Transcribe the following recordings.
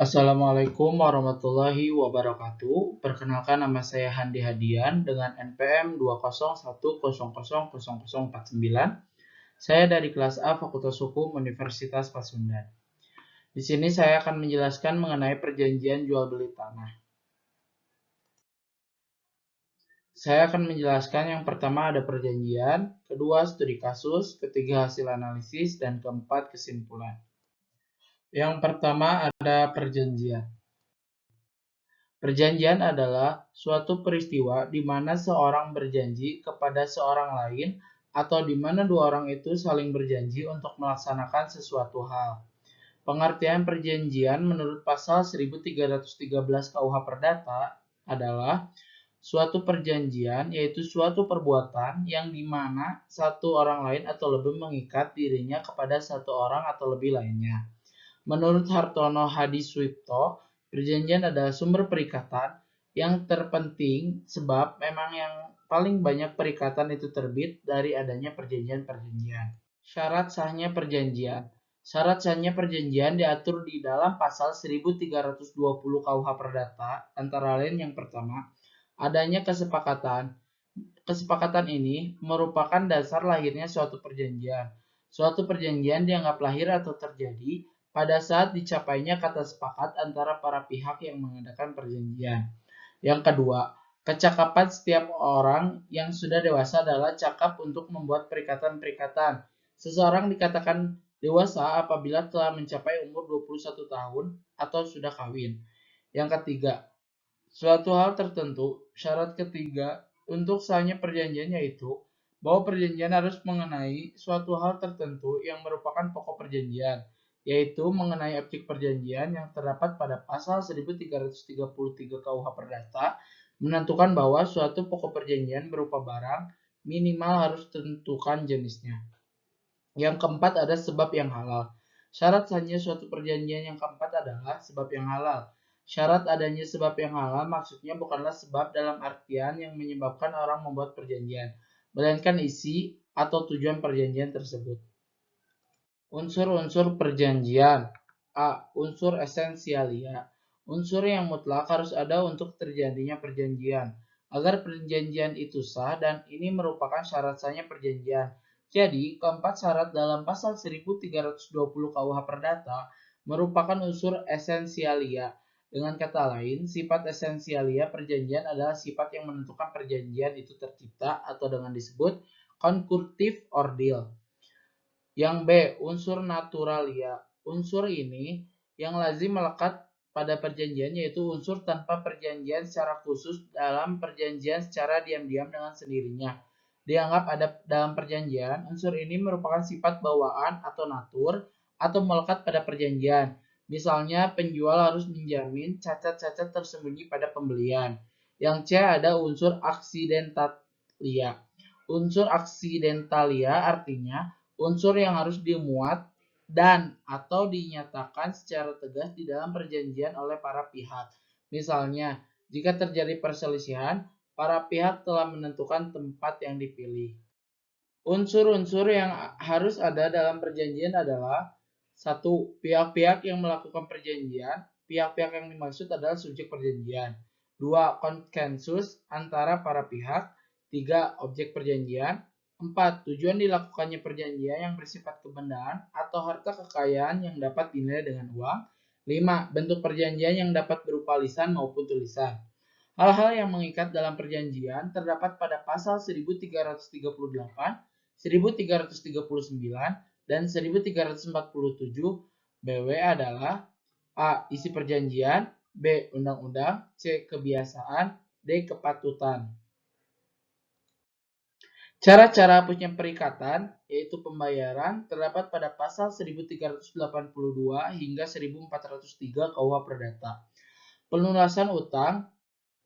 Assalamualaikum warahmatullahi wabarakatuh. Perkenalkan, nama saya Handi Hadian dengan NPM 201000049. Saya dari kelas A Fakultas Hukum Universitas Pasundan. Di sini saya akan menjelaskan mengenai perjanjian jual beli tanah. Saya akan menjelaskan yang pertama ada perjanjian, kedua studi kasus, ketiga hasil analisis, dan keempat kesimpulan. Yang pertama ada perjanjian. Perjanjian adalah suatu peristiwa di mana seorang berjanji kepada seorang lain atau di mana dua orang itu saling berjanji untuk melaksanakan sesuatu hal. Pengertian perjanjian menurut pasal 1313 KUH Perdata adalah suatu perjanjian yaitu suatu perbuatan yang di mana satu orang lain atau lebih mengikat dirinya kepada satu orang atau lebih lainnya. Menurut Hartono Hadiswipto, perjanjian adalah sumber perikatan yang terpenting sebab memang yang paling banyak perikatan itu terbit dari adanya perjanjian-perjanjian. Syarat sahnya perjanjian. Syarat sahnya perjanjian diatur di dalam pasal 1320 KUH Perdata, antara lain yang pertama, adanya kesepakatan. Kesepakatan ini merupakan dasar lahirnya suatu perjanjian. Suatu perjanjian dianggap lahir atau terjadi pada saat dicapainya kata sepakat antara para pihak yang mengadakan perjanjian. Yang kedua, kecakapan setiap orang yang sudah dewasa adalah cakap untuk membuat perikatan-perikatan. Seseorang dikatakan dewasa apabila telah mencapai umur 21 tahun atau sudah kawin. Yang ketiga, suatu hal tertentu. Syarat ketiga untuk sahnya perjanjian yaitu bahwa perjanjian harus mengenai suatu hal tertentu yang merupakan pokok perjanjian, yaitu mengenai objek perjanjian yang terdapat pada pasal 1333 KUH Perdata menentukan bahwa suatu pokok perjanjian berupa barang minimal harus tentukan jenisnya. Yang keempat ada sebab yang halal. Syarat sahnya suatu perjanjian yang keempat adalah sebab yang halal. Syarat adanya sebab yang halal maksudnya bukanlah sebab dalam artian yang menyebabkan orang membuat perjanjian, melainkan isi atau tujuan perjanjian tersebut. Unsur-unsur perjanjian. A. Unsur esensialia. Unsur yang mutlak harus ada untuk terjadinya perjanjian, agar perjanjian itu sah dan ini merupakan syarat sahnya perjanjian. Jadi, keempat syarat dalam pasal 1320 KUH Perdata merupakan unsur esensialia. Dengan kata lain, sifat esensialia perjanjian adalah sifat yang menentukan perjanjian itu tercipta atau dengan disebut concursive ordeal. Yang B. Unsur naturalia. Unsur ini yang lazim melekat pada perjanjian yaitu unsur tanpa perjanjian secara khusus dalam perjanjian secara diam-diam dengan sendirinya. Dianggap ada dalam perjanjian, unsur ini merupakan sifat bawaan atau natur atau melekat pada perjanjian. Misalnya, penjual harus menjamin cacat-cacat tersembunyi pada pembelian. Yang C ada unsur aksidentalia. Unsur aksidentalia artinya unsur yang harus dimuat dan atau dinyatakan secara tegas di dalam perjanjian oleh para pihak. Misalnya, jika terjadi perselisihan, para pihak telah menentukan tempat yang dipilih. Unsur-unsur yang harus ada dalam perjanjian adalah satu, pihak-pihak yang melakukan perjanjian. Pihak-pihak yang dimaksud adalah subjek perjanjian. Dua, konsensus antara para pihak. Tiga, objek perjanjian. 4. Tujuan dilakukannya perjanjian yang bersifat kebendaan atau harta kekayaan yang dapat dinilai dengan uang. 5. Bentuk perjanjian yang dapat berupa lisan maupun tulisan. Hal-hal yang mengikat dalam perjanjian terdapat pada pasal 1338, 1339, dan 1347 BW adalah A. Isi perjanjian, B. Undang-undang, C. Kebiasaan, D. Kepatutan. Cara-cara hapusnya perikatan, yaitu pembayaran, terdapat pada pasal 1382 hingga 1403 KUH Perdata. Pelunasan utang,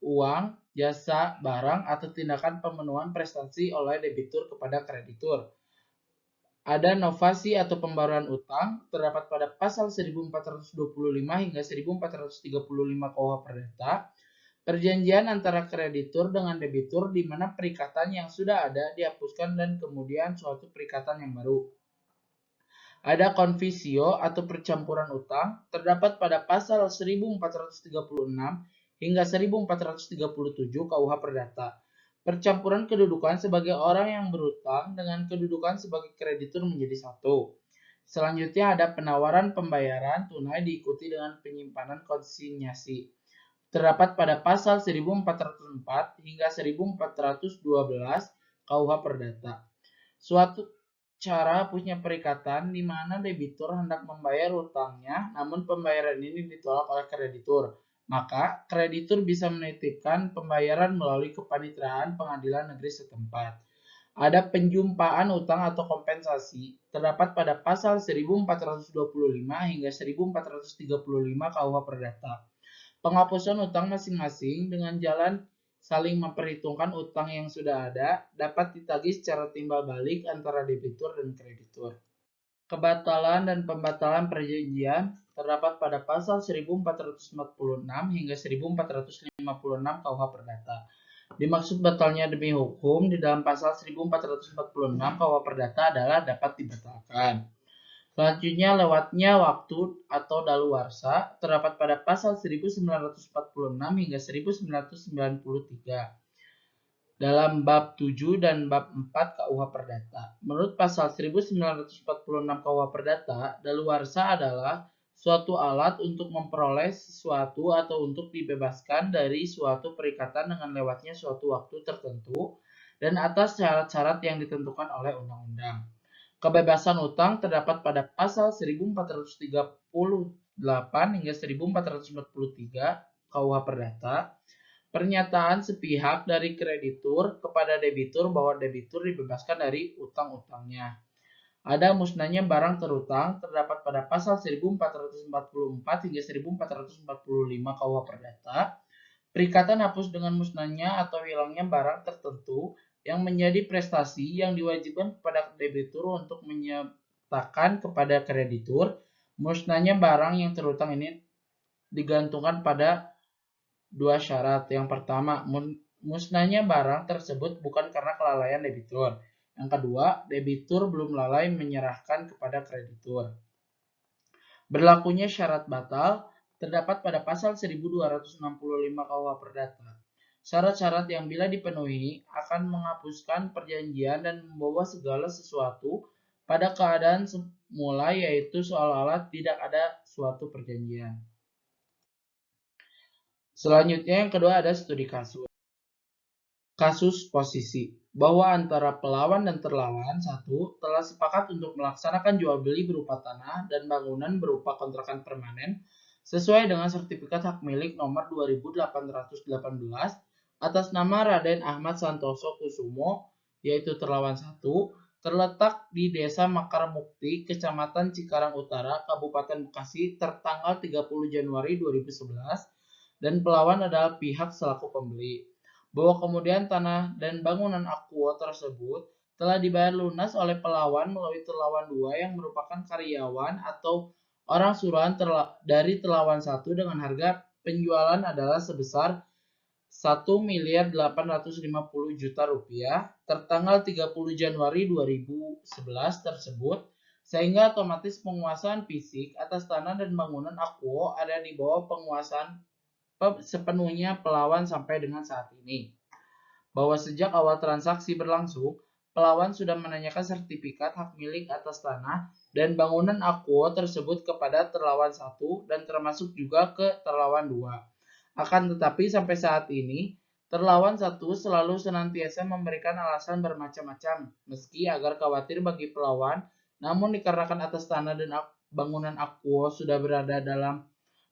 uang, jasa, barang, atau tindakan pemenuhan prestasi oleh debitur kepada kreditur. Ada novasi atau pembaruan utang, terdapat pada pasal 1425 hingga 1435 KUH Perdata. Perjanjian antara kreditur dengan debitur di mana perikatan yang sudah ada dihapuskan dan kemudian suatu perikatan yang baru. Ada convisio atau percampuran utang terdapat pada pasal 1436 hingga 1437 KUH Perdata. Percampuran kedudukan sebagai orang yang berutang dengan kedudukan sebagai kreditur menjadi satu. Selanjutnya ada penawaran pembayaran tunai diikuti dengan penyimpanan konsinyasi. Terdapat pada pasal 1404 hingga 1412 KUH Perdata. Suatu cara punya perikatan di mana debitur hendak membayar utangnya, namun pembayaran ini ditolak oleh kreditur. Maka, kreditur bisa menitipkan pembayaran melalui kepanitraan pengadilan negeri setempat. Ada penjumpaan utang atau kompensasi terdapat pada pasal 1425 hingga 1435 KUH Perdata. Penghapusan utang masing-masing dengan jalan saling memperhitungkan utang yang sudah ada dapat ditagih secara timbal balik antara debitur dan kreditur. Kebatalan dan pembatalan perjanjian terdapat pada pasal 1446 hingga 1456 KUH Perdata. Dimaksud batalnya demi hukum di dalam pasal 1446 KUH Perdata adalah dapat dibatalkan. Selanjutnya, lewatnya waktu atau daluarsa terdapat pada pasal 1946 hingga 1993 dalam bab 7 dan bab 4 KUH Perdata. Menurut pasal 1946 KUH Perdata, daluarsa adalah suatu alat untuk memperoleh sesuatu atau untuk dibebaskan dari suatu perikatan dengan lewatnya suatu waktu tertentu dan atas syarat-syarat yang ditentukan oleh undang-undang. Kebebasan utang terdapat pada pasal 1438 hingga 1443 KUH Perdata. Pernyataan sepihak dari kreditur kepada debitur bahwa debitur dibebaskan dari utang-utangnya. Ada musnahnya barang terutang terdapat pada pasal 1444 hingga 1445 KUH Perdata. Perikatan hapus dengan musnahnya atau hilangnya barang tertentu yang menjadi prestasi yang diwajibkan kepada debitur untuk menyatakan kepada kreditur. Musnahnya barang yang terutang ini digantungkan pada dua syarat. Yang pertama, musnahnya barang tersebut bukan karena kelalaian debitur. Yang kedua, debitur belum lalai menyerahkan kepada kreditur. Berlakunya syarat batal terdapat pada pasal 1265 KUH Perdata. Syarat-syarat yang bila dipenuhi akan menghapuskan perjanjian dan membawa segala sesuatu pada keadaan semula, yaitu seolah-olah tidak ada suatu perjanjian. Selanjutnya yang kedua ada studi kasus. Kasus posisi bahwa antara pelawan dan terlawan satu telah sepakat untuk melaksanakan jual beli berupa tanah dan bangunan berupa kontrakan permanen sesuai dengan sertifikat hak milik nomor 2818 atas nama Raden Ahmad Santoso Kusumo, yaitu terlawan 1, terletak di Desa Makar Mukti, Kecamatan Cikarang Utara, Kabupaten Bekasi, tertanggal 30 Januari 2011, dan pelawan adalah pihak selaku pembeli. Bahwa kemudian tanah dan bangunan Aquo tersebut telah dibayar lunas oleh pelawan melalui terlawan 2 yang merupakan karyawan atau orang suruhan dari terlawan 1 dengan harga penjualan adalah sebesar 1.850 juta rupiah tertanggal 30 Januari 2011 tersebut, sehingga otomatis penguasaan fisik atas tanah dan bangunan Aquo ada di bawah penguasaan sepenuhnya pelawan sampai dengan saat ini. Bahwa sejak awal transaksi berlangsung, pelawan sudah menanyakan sertifikat hak milik atas tanah dan bangunan Aquo tersebut kepada terlawan 1 dan termasuk juga ke terlawan 2. Akan tetapi sampai saat ini, terlawan 1 selalu senantiasa memberikan alasan bermacam-macam, meski agar khawatir bagi pelawan, namun dikarenakan atas tanah dan bangunan Aquo sudah berada dalam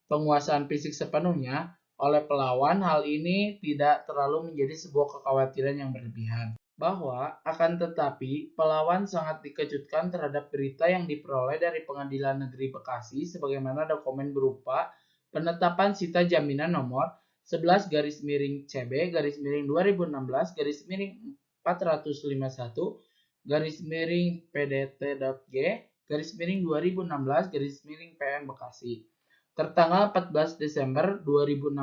penguasaan fisik sepenuhnya oleh pelawan, hal ini tidak terlalu menjadi sebuah kekhawatiran yang berlebihan. Bahwa akan tetapi pelawan sangat dikejutkan terhadap berita yang diperoleh dari Pengadilan Negeri Bekasi sebagaimana dokumen berupa penetapan sita jaminan nomor 11-2016-PDT.G/416-2016-PM Bekasi tertanggal 14 Desember 2016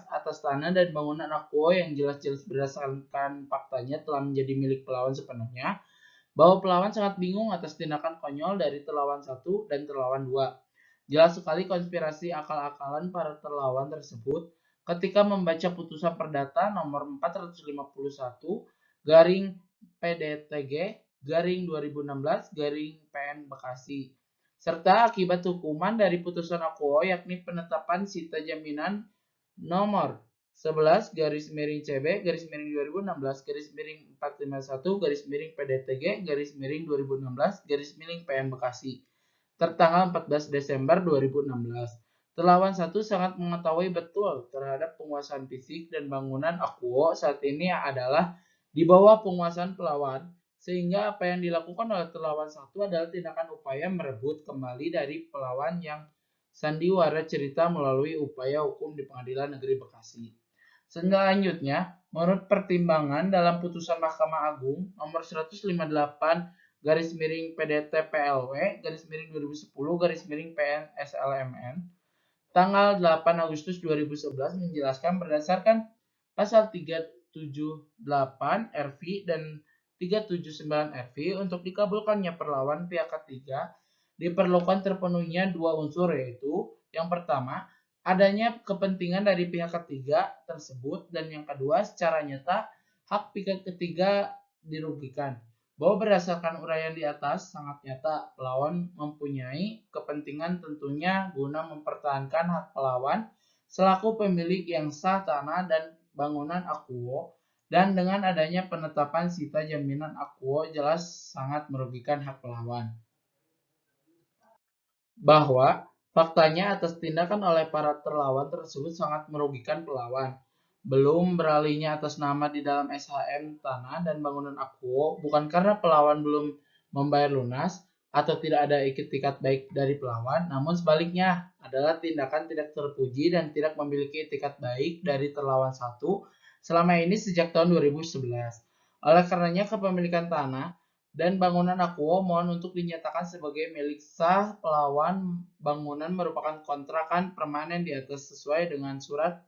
atas tanah dan bangunan Aquo yang jelas-jelas berdasarkan faktanya telah menjadi milik pelawan sepenuhnya, bahwa pelawan sangat bingung atas tindakan konyol dari terlawan 1 dan terlawan 2. Jelas sekali konspirasi akal-akalan para terlawan tersebut ketika membaca putusan perdata nomor 451 garing PDTG garing 2016 garing PN Bekasi, serta akibat hukuman dari putusan akuo yakni penetapan sita jaminan nomor 11 garis miring CB garis miring 2016 garis miring 451 garis miring PDTG garis miring 2016 garis miring PN Bekasi tertanggal 14 Desember 2016. Terlawan 1 sangat mengetahui betul terhadap penguasaan fisik dan bangunan akuo saat ini adalah di bawah penguasaan pelawan, sehingga apa yang dilakukan oleh terlawan 1 adalah tindakan upaya merebut kembali dari pelawan yang sandiwara cerita melalui upaya hukum di Pengadilan Negeri Bekasi. Selanjutnya, menurut pertimbangan dalam putusan Mahkamah Agung nomor 158 garis miring PDT PLW garis miring 2010 garis miring PN SLMN tanggal 8 Agustus 2011 menjelaskan berdasarkan pasal 378 RV dan 379 RV untuk dikabulkannya perlawan pihak ketiga diperlukan terpenuhnya dua unsur, yaitu yang pertama adanya kepentingan dari pihak ketiga tersebut dan yang kedua secara nyata hak pihak ketiga dirugikan. Bahwa berdasarkan uraian di atas sangat nyata pelawan mempunyai kepentingan tentunya guna mempertahankan hak pelawan selaku pemilik yang sah tanah dan bangunan akuo, dan dengan adanya penetapan sita jaminan akuo jelas sangat merugikan hak pelawan. Bahwa faktanya atas tindakan oleh para terlawan tersebut sangat merugikan pelawan. Belum beralihnya atas nama di dalam SHM tanah dan bangunan akuo bukan karena pelawan belum membayar lunas atau tidak ada itikat baik dari pelawan, namun sebaliknya adalah tindakan tidak terpuji dan tidak memiliki itikat baik dari terlawan 1 selama ini sejak tahun 2011. Oleh karenanya kepemilikan tanah dan bangunan akuo mohon untuk dinyatakan sebagai milik sah pelawan. Bangunan merupakan kontrakan permanen di atas sesuai dengan surat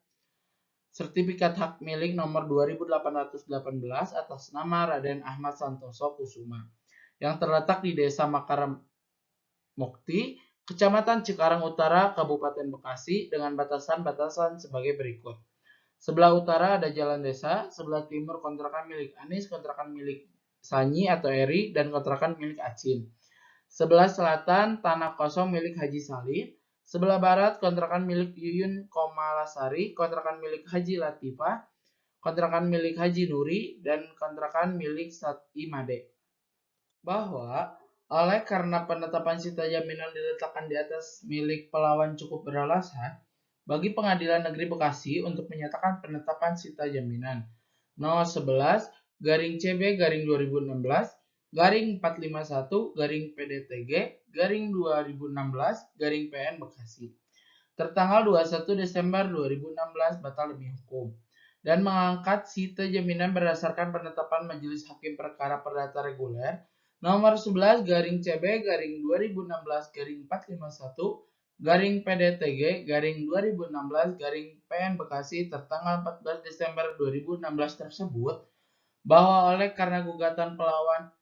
sertifikat hak milik nomor 2818 atas nama Raden Ahmad Santoso Kusuma yang terletak di Desa Makaram Mukti, Kecamatan Cikarang Utara, Kabupaten Bekasi dengan batasan-batasan sebagai berikut. Sebelah utara ada jalan desa, sebelah timur kontrakan milik Anis, kontrakan milik Sanyi atau Eri, dan kontrakan milik Acin. Sebelah selatan tanah kosong milik Haji Salim. Sebelah barat kontrakan milik Yuyun Komalasari, kontrakan milik Haji Latifah, kontrakan milik Haji Nuri, dan kontrakan milik Sati Made. Bahwa oleh karena penetapan sita jaminan diletakkan di atas milik pelawan cukup beralasan bagi Pengadilan Negeri Bekasi untuk menyatakan penetapan sita jaminan nomor 11 garing CB garing 2016 garing 451 garing PDTG garing 2016 garing PN Bekasi tertanggal 21 Desember 2016 batal demi hukum dan mengangkat sita jaminan berdasarkan penetapan Majelis Hakim Perkara Perdata Reguler nomor 11 garing CB garing 2016 garing 451 garing PDTG garing 2016 garing PN Bekasi tertanggal 14 Desember 2016 tersebut bahwa oleh karena gugatan pelawan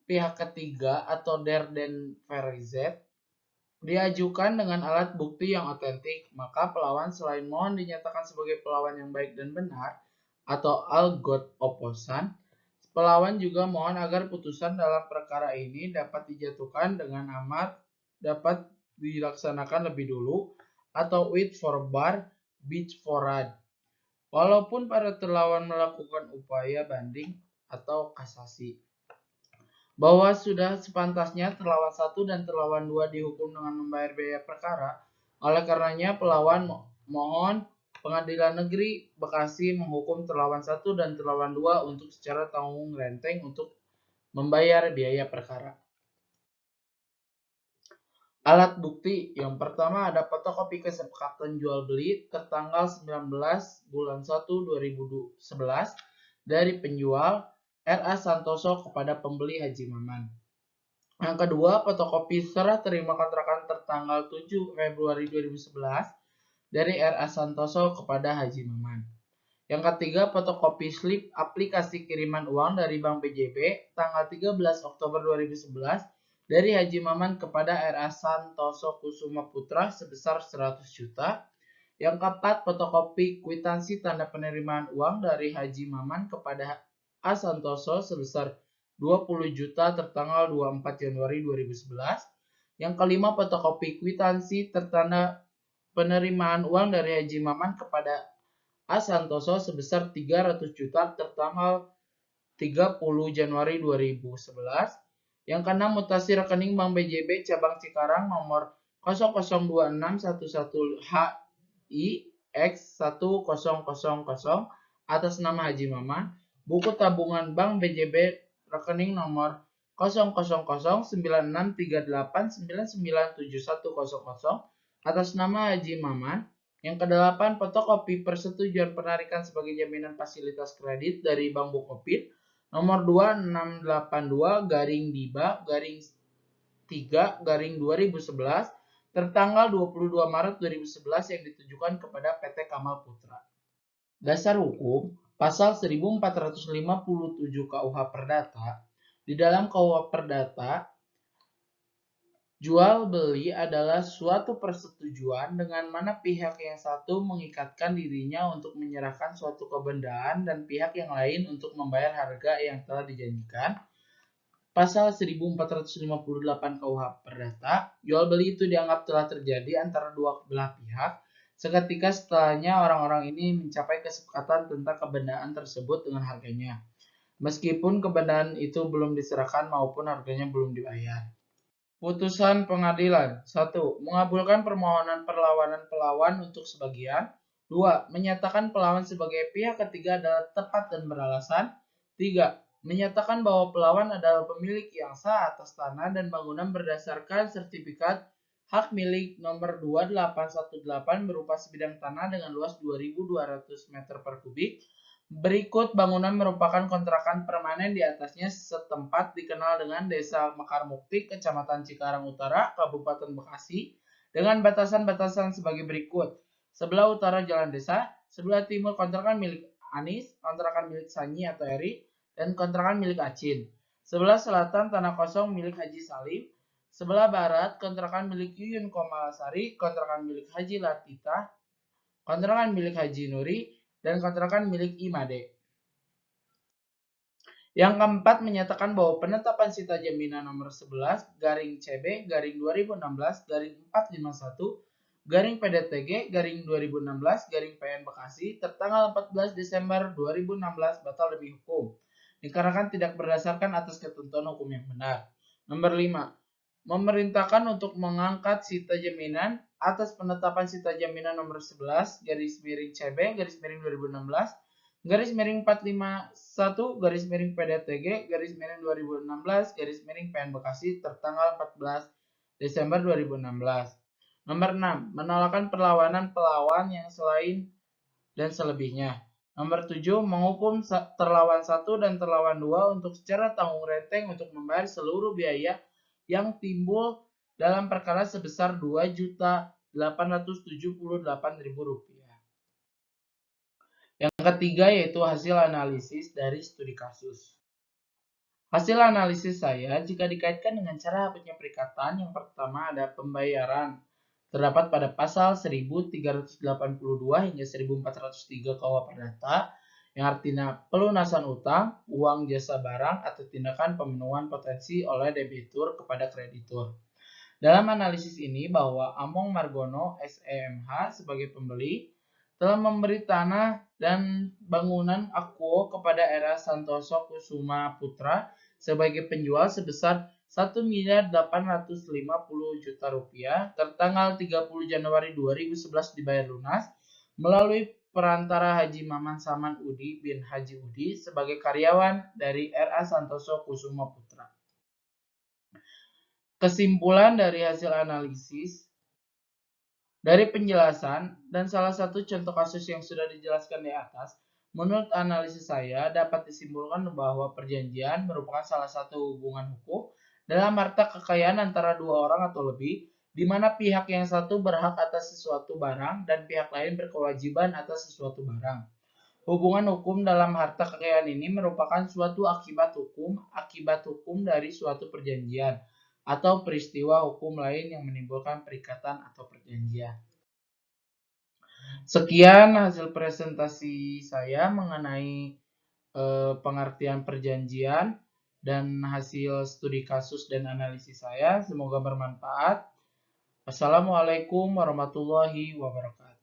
pihak ketiga atau der den verzet diajukan dengan alat bukti yang otentik, maka pelawan selain mohon dinyatakan sebagai pelawan yang baik dan benar atau algot opposan, pelawan juga mohon agar putusan dalam perkara ini dapat dijatuhkan dengan amat dapat dilaksanakan lebih dulu atau wait for bar, beach for rad. Walaupun para terlawan melakukan upaya banding atau kasasi. Bahwa sudah sepantasnya terlawan 1 dan terlawan 2 dihukum dengan membayar biaya perkara. Oleh karenanya pelawan mohon Pengadilan Negeri Bekasi menghukum terlawan 1 dan terlawan 2 untuk secara tanggung renteng untuk membayar biaya perkara. Alat bukti yang pertama ada fotokopi kesepakatan jual beli tertanggal 19 bulan 1 2011 dari penjual R.A. Santoso kepada pembeli Haji Maman. Yang kedua, fotokopi serah terima kontrakan tertanggal 7 Februari 2011 dari R.A. Santoso kepada Haji Maman. Yang ketiga, fotokopi slip aplikasi kiriman uang dari Bank BJB tanggal 13 Oktober 2011 dari Haji Maman kepada RA Santoso Kusuma Putra sebesar 100 juta. Yang keempat, fotokopi kwitansi tanda penerimaan uang dari Haji Maman kepada A Santoso sebesar 20 juta tertanggal 24 Januari 2011. Yang kelima, fotokopi kwitansi tertanda penerimaan uang dari Haji Maman kepada A Santoso sebesar 300 juta tertanggal 30 Januari 2011. Yang keenam, mutasi rekening Bank BJB cabang Cikarang nomor 002611HI-X1000 atas nama Haji Maman, buku tabungan Bank BJB rekening nomor 001963899710 atas nama Haji Maman. Yang kedelapan, fotokopi persetujuan penarikan sebagai jaminan fasilitas kredit dari Bank Bukopin nomor 2682-DIBA-3-2011 tertanggal 22 Maret 2011 yang ditujukan kepada PT Kamal Putra. Dasar hukum Pasal 1457 KUH Perdata. Di dalam KUH Perdata, jual beli adalah suatu persetujuan dengan mana pihak yang satu mengikatkan dirinya untuk menyerahkan suatu kebendaan dan pihak yang lain untuk membayar harga yang telah dijanjikan. Pasal 1458 KUH Perdata, jual beli itu dianggap telah terjadi antara dua belah pihak seketika setelahnya orang-orang ini mencapai kesepakatan tentang kebendaan tersebut dengan harganya, meskipun kebendaan itu belum diserahkan maupun harganya belum dibayar. Putusan pengadilan. 1. Mengabulkan permohonan perlawanan pelawan untuk sebagian. 2. Menyatakan pelawan sebagai pihak ketiga adalah tepat dan beralasan. 3. Menyatakan bahwa pelawan adalah pemilik yang sah atas tanah dan bangunan berdasarkan sertifikat hak milik nomor 2818 berupa sebidang tanah dengan luas 2.200 meter per kubik. Berikut bangunan merupakan kontrakan permanen di atasnya setempat dikenal dengan Desa Mekarmukti, Kecamatan Cikarang Utara, Kabupaten Bekasi, dengan batasan-batasan sebagai berikut. Sebelah utara Jalan Desa, sebelah timur kontrakan milik Anis, kontrakan milik Sanyi atau Eri, dan kontrakan milik Acin. Sebelah selatan tanah kosong milik Haji Salim. Sebelah barat kontrakan milik Yuyun Komalasari, kontrakan milik Haji Latita, kontrakan milik Haji Nuri, dan kontrakan milik Imade. Yang keempat, menyatakan bahwa penetapan sita jaminan nomor 11 garing CB garing 2016 garing 451 garing PDTG garing 2016 garing PN Bekasi tertanggal 14 Desember 2016 batal demi hukum dikarenakan tidak berdasarkan atas ketentuan hukum yang benar. Nomor 5, memerintahkan untuk mengangkat sita jaminan atas penetapan sita jaminan nomor 11 garis miring CB garis miring 2016 garis miring 451 garis miring PDTG garis miring 2016 garis miring PN Bekasi tertanggal 14 Desember 2016. Nomor 6, menolakkan perlawanan pelawan yang selain dan selebihnya. Nomor 7, menghukum terlawan 1 dan terlawan 2 untuk secara tanggung renteng untuk membayar seluruh biaya yang timbul dalam perkara sebesar Rp2.878.000. Yang ketiga yaitu hasil analisis dari studi kasus. Hasil analisis saya jika dikaitkan dengan cara hapusnya perikatan, yang pertama ada pembayaran. Terdapat pada pasal 1382 hingga 1403 KUH Perdata, yang artinya pelunasan utang, uang jasa barang, atau tindakan pemenuhan potensi oleh debitur kepada kreditur. Dalam analisis ini bahwa Among Margono SEMH sebagai pembeli telah memberi tanah dan bangunan Akuo kepada RA Santoso Kusuma Putra sebagai penjual sebesar Rp1.850.000.000 tertanggal 30 Januari 2011 dibayar lunas melalui perantara Haji Maman Saman Udi bin Haji Udi sebagai karyawan dari RA Santoso Kusuma Putra. Kesimpulan dari hasil analisis dari penjelasan dan salah satu contoh kasus yang sudah dijelaskan di atas, menurut analisis saya dapat disimpulkan bahwa perjanjian merupakan salah satu hubungan hukum dalam harta kekayaan antara dua orang atau lebih, di mana pihak yang satu berhak atas sesuatu barang dan pihak lain berkewajiban atas sesuatu barang. Hubungan hukum dalam harta kekayaan ini merupakan suatu akibat hukum dari suatu perjanjian atau peristiwa hukum lain yang menimbulkan perikatan atau perjanjian. Sekian hasil presentasi saya mengenai pengertian perjanjian dan hasil studi kasus dan analisis saya. Semoga bermanfaat. Assalamualaikum warahmatullahi wabarakatuh.